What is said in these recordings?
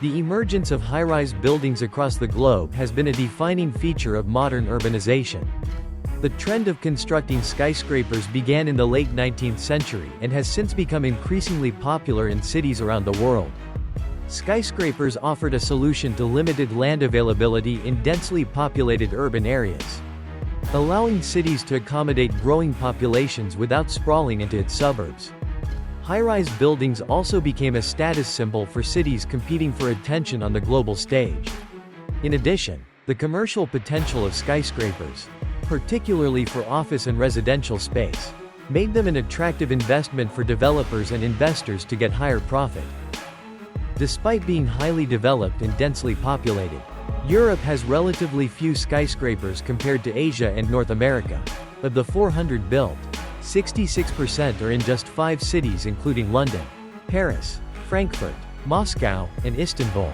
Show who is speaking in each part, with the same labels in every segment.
Speaker 1: The emergence of high-rise buildings across the globe has been a defining feature of modern urbanization. The trend of constructing skyscrapers began in the late 19th century and has since become increasingly popular in cities around the world. Skyscrapers offered a solution to limited land availability in densely populated urban areas, allowing cities to accommodate growing populations without sprawling into its suburbs. High-rise buildings also became a status symbol for cities competing for attention on the global stage. In addition, the commercial potential of skyscrapers, particularly for office and residential space, made them an attractive investment for developers and investors to get higher profit. Despite being highly developed and densely populated, Europe has relatively few skyscrapers compared to Asia and North America. Of the 400 built, 66% are in just 5 cities including London, Paris, Frankfurt, Moscow, and Istanbul.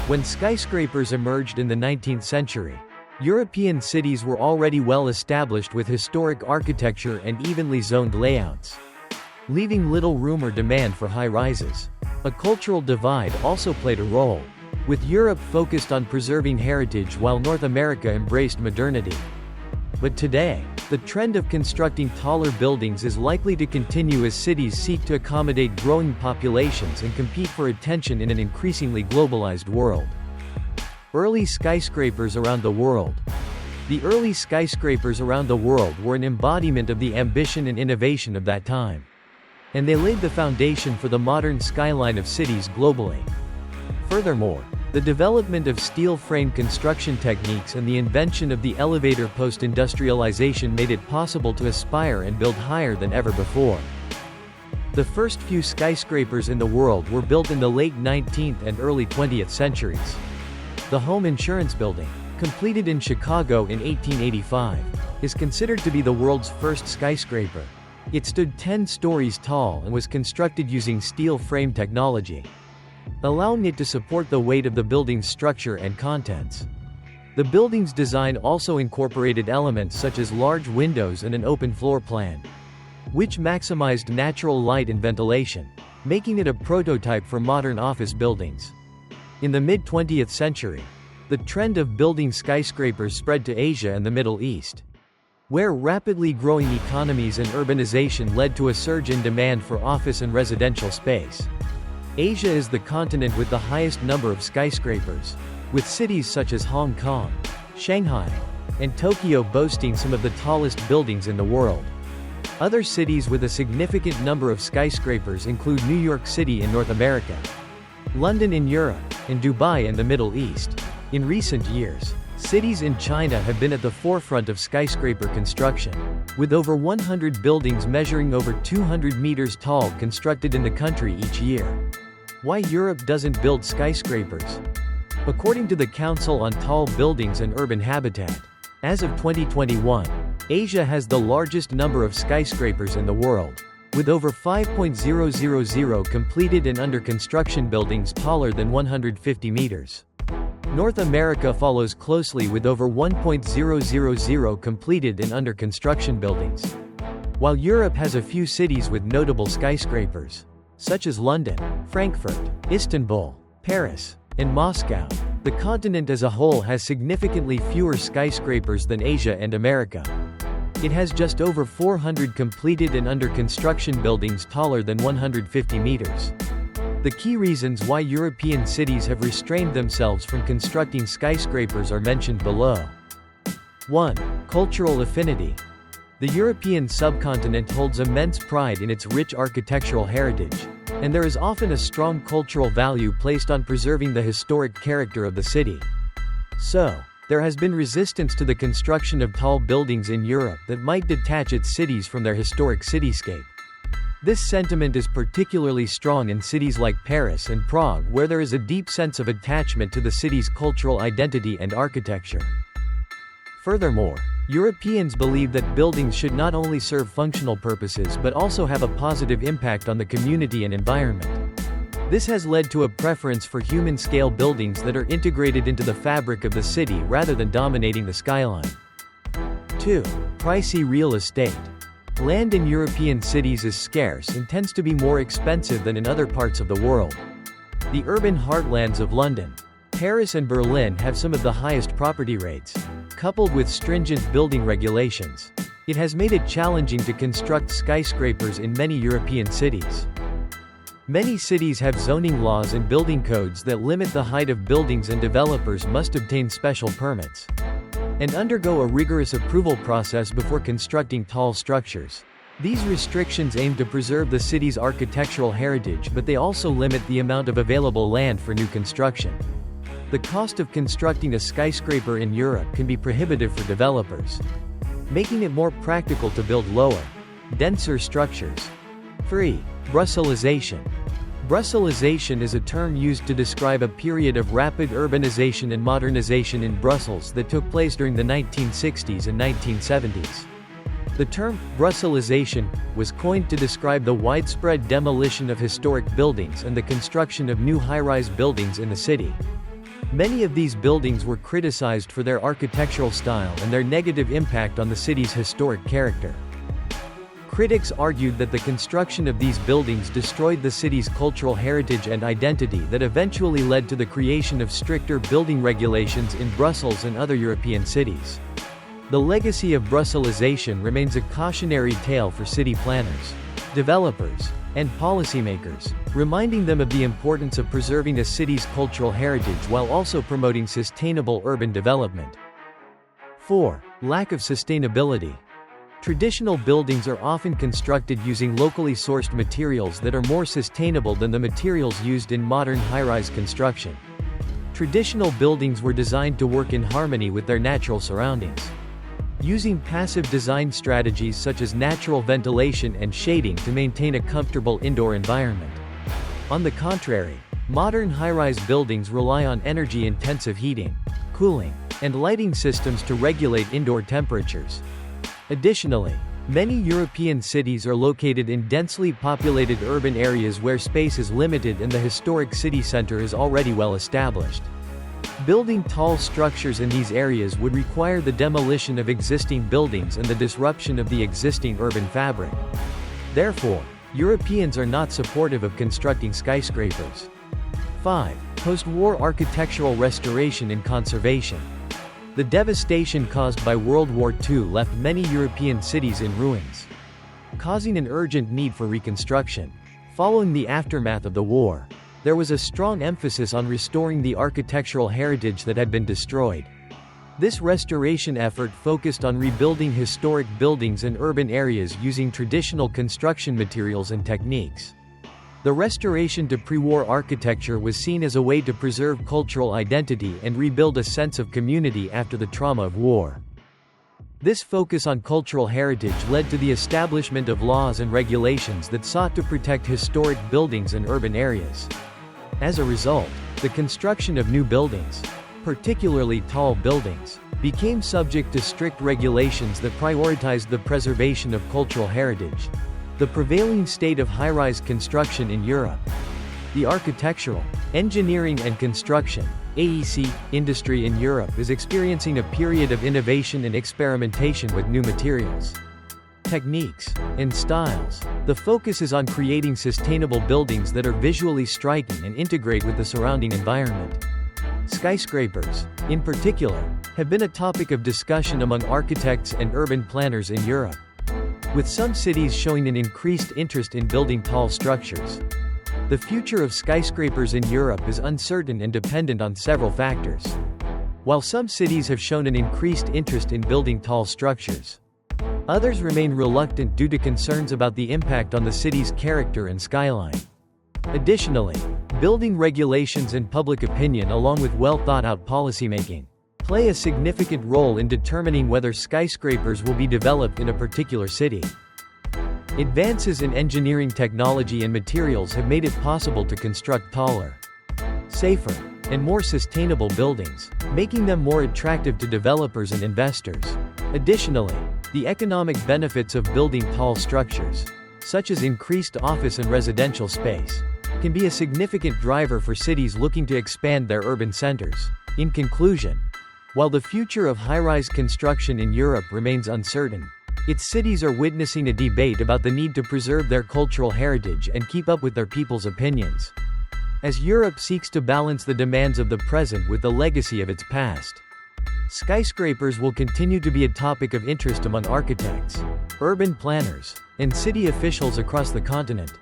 Speaker 1: When skyscrapers emerged in the 19th century, European cities were already well established with historic architecture and evenly zoned layouts, leaving little room or demand for high-rises. A cultural divide also played a role, with Europe focused on preserving heritage while North America embraced modernity. But today, the trend of constructing taller buildings is likely to continue as cities seek to accommodate growing populations and compete for attention in an increasingly globalized world. Early skyscrapers around the world. The early skyscrapers around the world were an embodiment of the ambition and innovation of that time, and they laid the foundation for the modern skyline of cities globally. Furthermore, the development of steel-frame construction techniques and the invention of the elevator post-industrialization made it possible to aspire and build higher than ever before. The first few skyscrapers in the world were built in the late 19th and early 20th centuries. The Home Insurance Building, completed in Chicago in 1885, is considered to be the world's first skyscraper. It stood 10 stories tall and was constructed using steel frame technology, allowing it to support the weight of the building's structure and contents. The building's design also incorporated elements such as large windows and an open floor plan, which maximized natural light and ventilation, making it a prototype for modern office buildings. In the mid-20th century, the trend of building skyscrapers spread to Asia and the Middle East, where rapidly growing economies and urbanization led to a surge in demand for office and residential space. Asia is the continent with the highest number of skyscrapers, with cities such as Hong Kong, Shanghai, and Tokyo boasting some of the tallest buildings in the world. Other cities with a significant number of skyscrapers include New York City in North America, London in Europe, and Dubai in the Middle East. In recent years, cities in China have been at the forefront of skyscraper construction, with over 100 buildings measuring over 200 meters tall constructed in the country each year. Why Europe doesn't build skyscrapers? According to the Council on Tall Buildings and Urban Habitat, as of 2021, Asia has the largest number of skyscrapers in the world, with over 5,000 completed and under construction buildings taller than 150 meters. North America follows closely with over 1,000 completed and under construction buildings, while Europe has a few cities with notable skyscrapers, such as London, Frankfurt, Istanbul, Paris, and Moscow. The continent as a whole has significantly fewer skyscrapers than Asia and America. It has just over 400 completed and under construction buildings taller than 150 meters. The key reasons why European cities have restrained themselves from constructing skyscrapers are mentioned below. 1. Cultural affinity. The European subcontinent holds immense pride in its rich architectural heritage, and there is often a strong cultural value placed on preserving the historic character of the city. So, there has been resistance to the construction of tall buildings in Europe that might detach its cities from their historic cityscape. This sentiment is particularly strong in cities like Paris and Prague, where there is a deep sense of attachment to the city's cultural identity and architecture. Furthermore, Europeans believe that buildings should not only serve functional purposes but also have a positive impact on the community and environment. This has led to a preference for human-scale buildings that are integrated into the fabric of the city rather than dominating the skyline. 2. Pricey real estate. Land in European cities is scarce and tends to be more expensive than in other parts of the world. The urban heartlands of London, Paris and Berlin have some of the highest property rates. Coupled with stringent building regulations, it has made it challenging to construct skyscrapers in many European cities. Many cities have zoning laws and building codes that limit the height of buildings, and developers must obtain special permits and undergo a rigorous approval process before constructing tall structures. These restrictions aim to preserve the city's architectural heritage, but they also limit the amount of available land for new construction. The cost of constructing a skyscraper in Europe can be prohibitive for developers, making it more practical to build lower, denser structures. 3. Brusselization. Brusselization is a term used to describe a period of rapid urbanization and modernization in Brussels that took place during the 1960s and 1970s. The term, Brusselization, was coined to describe the widespread demolition of historic buildings and the construction of new high-rise buildings in the city. Many of these buildings were criticized for their architectural style and their negative impact on the city's historic character. Critics argued that the construction of these buildings destroyed the city's cultural heritage and identity, that eventually led to the creation of stricter building regulations in Brussels and other European cities. The legacy of Brusselization remains a cautionary tale for city planners, developers, and policymakers, reminding them of the importance of preserving a city's cultural heritage while also promoting sustainable urban development. 4. Lack of sustainability. Traditional buildings are often constructed using locally sourced materials that are more sustainable than the materials used in modern high-rise construction. Traditional buildings were designed to work in harmony with their natural surroundings, using passive design strategies such as natural ventilation and shading to maintain a comfortable indoor environment. On the contrary, modern high-rise buildings rely on energy-intensive heating, cooling, and lighting systems to regulate indoor temperatures. Additionally, many European cities are located in densely populated urban areas where space is limited and the historic city center is already well established. Building tall structures in these areas would require the demolition of existing buildings and the disruption of the existing urban fabric. Therefore, Europeans are not supportive of constructing skyscrapers. 5. Post-war architectural restoration and conservation. The devastation caused by World War II left many European cities in ruins, causing an urgent need for reconstruction. Following the aftermath of the war, there was a strong emphasis on restoring the architectural heritage that had been destroyed. This restoration effort focused on rebuilding historic buildings and urban areas using traditional construction materials and techniques. The restoration to pre-war architecture was seen as a way to preserve cultural identity and rebuild a sense of community after the trauma of war. This focus on cultural heritage led to the establishment of laws and regulations that sought to protect historic buildings and urban areas. As a result, the construction of new buildings, particularly tall buildings, became subject to strict regulations that prioritized the preservation of cultural heritage. The prevailing state of high-rise construction in Europe. The architectural, engineering and construction (AEC) industry in Europe is experiencing a period of innovation and experimentation with new materials, techniques, and styles. The focus is on creating sustainable buildings that are visually striking and integrate with the surrounding environment. Skyscrapers, in particular, have been a topic of discussion among architects and urban planners in Europe, with some cities showing an increased interest in building tall structures. The future of skyscrapers in Europe is uncertain and dependent on several factors. While some cities have shown an increased interest in building tall structures, others remain reluctant due to concerns about the impact on the city's character and skyline. Additionally, building regulations and public opinion, along with well-thought-out policymaking, play a significant role in determining whether skyscrapers will be developed in a particular city. Advances in engineering technology and materials have made it possible to construct taller, safer, and more sustainable buildings, making them more attractive to developers and investors. Additionally, the economic benefits of building tall structures, such as increased office and residential space, can be a significant driver for cities looking to expand their urban centers. In conclusion, while the future of high-rise construction in Europe remains uncertain, its cities are witnessing a debate about the need to preserve their cultural heritage and keep up with their people's opinions. as Europe seeks to balance the demands of the present with the legacy of its past. Skyscrapers will continue to be a topic of interest among architects, urban planners, and city officials across the continent.